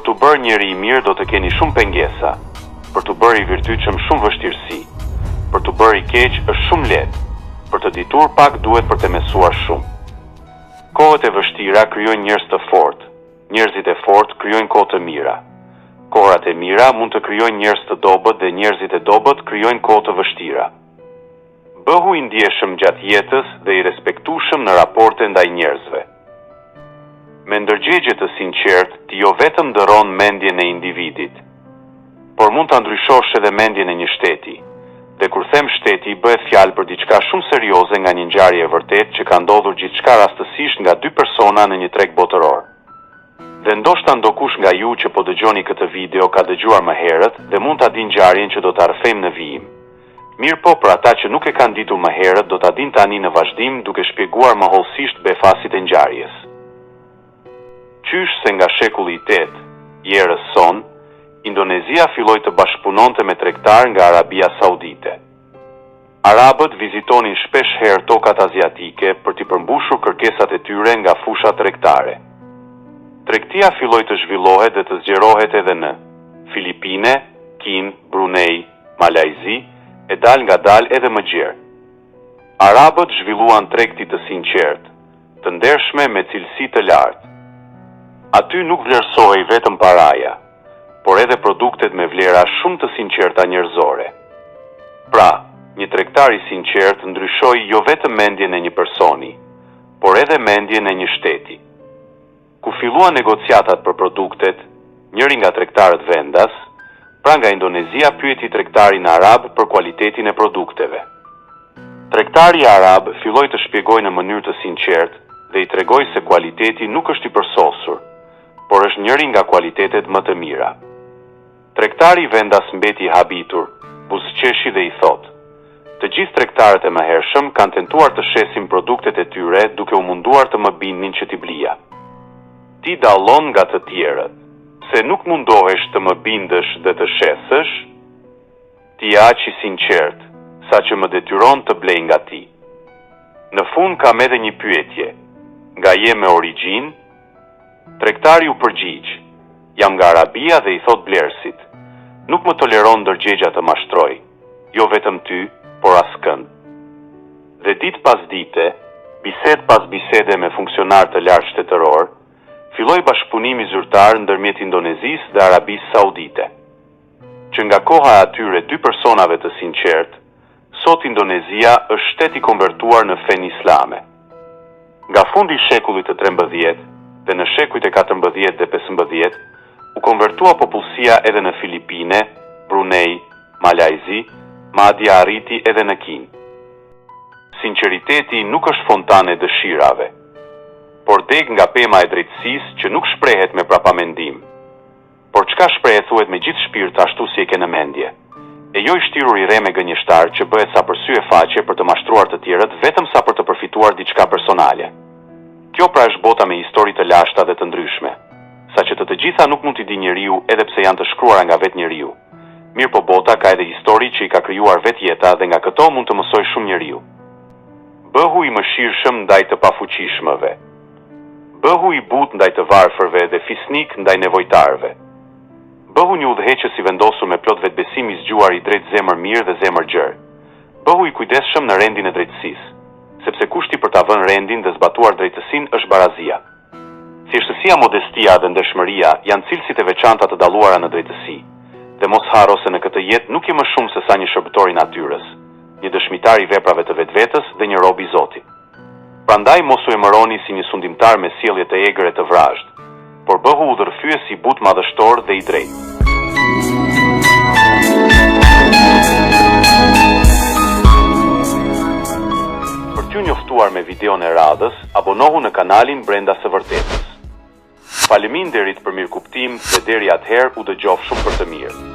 Për të bërë njeri i mirë do të keni shumë pengesa. Për të bërë i virtytshëm shumë vështirësi. Për të bërë i keq është shumë lehtë. Për të ditur pak duhet për të mësuar shumë. Kohët e vështira krijojnë njerëz të fortë. Njerëzit e fortë krijojnë kohë të mira. Kohrat e mira mund të krijojnë njerëz të dobët dhe njerëzit e dobët krijojnë kohë të vështira. Bëhu i ndjeshëm gjatë jetës dhe i respektueshëm në raporte ndaj njerëzve. Me ndërgjegje të sinqertë, ti jo vetëm ndërron mendjen e individit, por mund ta ndryshosh edhe mendjen e një shteti. Dhe kur them shteti, bëhet fjalë për diçka shumë serioze nga një ngjarje e vërtetë që ka ndodhur gjithçka rastësisht nga dy persona në një treg botëror. Dhe ndoshta ndokush nga ju që po dëgjoni këtë video ka dëgjuar më herët dhe mund ta dinë ngjarjen që do ta rrëfejmë në vijim. Mirë po, për ata që nuk e kanë ditur më herët, do ta dinë tani në vazhdim duke shpjeguar më hollësisht befasit e ngjarjes. Qysh se nga shekulli i 8, jerës son, Indonezia filloi të bashkëpunonte me tregtar nga Arabia Saudite. Arabët vizitonin shpesh herë tokat aziatike për t'i përmbushur kërkesat e tyre nga fusha tregtare. Tregtia filloi të zhvillohet dhe të zgjerohet edhe në Filipine, Kinë, Brunei, Malajzi e dal nga dal edhe më gjerë. Arabët zhvilluan tregti të sinqertë, të ndershme me cilësi të lartë. Aty nuk vlerësohej vetëm paraja, por edhe produktet me vlera shumë të sinqerta njerëzore. Pra, një tregtar i sinqert ndryshoi jo vetëm mendjen e një personi, por edhe mendjen e një shteti. Ku filluan negociatat për produktet, njëri nga tregtarët vendas, pra nga Indonezia pyeti tregtarin arab për kualitetin e produkteve. Tregtari arab filloi të shpjegojë në mënyrë të sinqertë dhe i tregoi se kualiteti nuk është i përsosur, por është njëri nga kualitetet më të mira. Tregtari vendas mbeti i habitur, buzëqeshi dhe i thotë: "Të gjithë tregtarët e mëhershëm kanë tentuar të shesin produktet e tyre duke u munduar të më bindnin që t'i blija. Ti dallon nga të tjerët, se nuk mundohesh të më bindësh dhe të shesësh, ti aq i sinqert, sa që më detyron të blej nga ti." Në fund kam edhe një pyetje: nga je me origjinë? Tregtari u përgjigj: "Jam nga Arabia" dhe i thot blerësit: "Nuk më toleron ndërgjegja të mashtroj, jo vetëm ty, por askënd." Dhe ditë pas dite, bisedë pas bisede me funksionar të lartë shtetëror, filloi bashkëpunimi zyrtar ndërmjet Indonezisë dhe Arabisë Saudite. Që nga koha e atyre dy personave të sinqert, sot Indonezia është shtet i konvertuar në fen islame. Nga fundi i shekullit të 13 dhe në shekujt e 14 dhe 15, u konvertua popullsia edhe në Filipine, Brunei, Malajzi, madje arriti edhe në Kinë. Sinqeriteti nuk është fontane dëshirave, por deg nga pema e drejtësisë që nuk shprehet me prapamendim. Por çka shprehet thuhet me gjithë shpirt ashtu si e ke në mendje. E jo i shtirur i re me gënjeshtar që bëhet sa për sy e faqe për të mashtruar të tjerët vetëm sa për të përfituar diçka personale. Kjo pra është bota me histori të lashta dhe të ndryshme, saqë të gjitha nuk mund t'i di njeriu edhe pse janë të shkruara nga vetë njeriu. Mirë po bota ka edhe histori që i ka krijuar vetë jeta dhe nga këto mund të mësoj shumë njeriu. Bëhu i mëshirshëm ndaj të pafuqishmëve. Bëhu i butë ndaj të varfërve dhe fisnik ndaj nevojtarëve. Bëhu një udhëheqës i vendosur me plot vetbesim i zgjuar i drejt zemër mirë dhe zemër gjerë. Bëhu i kujdesshëm në rendin e drejtësisë, sepse kushti për ta vënë rendin dhe zbatuar drejtësinë është barazia. Thjeshtësia, modestia dhe ndeshmëria janë cilësit e veçanta të dalluara në drejtësi. Dhe mos harro se në këtë jetë nuk je më shumë se sa një shërbëtor i natyrës, një dëshmitar i veprave të vetvetes dhe një rob i Zotit. Prandaj mos u emëroni si një sundimtar me sjellje të egër e të vrazhd, por bëhu udhërthyes i butë madhështor dhe i drejtë. Për t'ju njoftuar me videon e radhës, abonohu në kanalin Brenda së Vërtetës. Faleminderit për mirëkuptim dhe deri atëherë u dëgjofshëm për të mirë.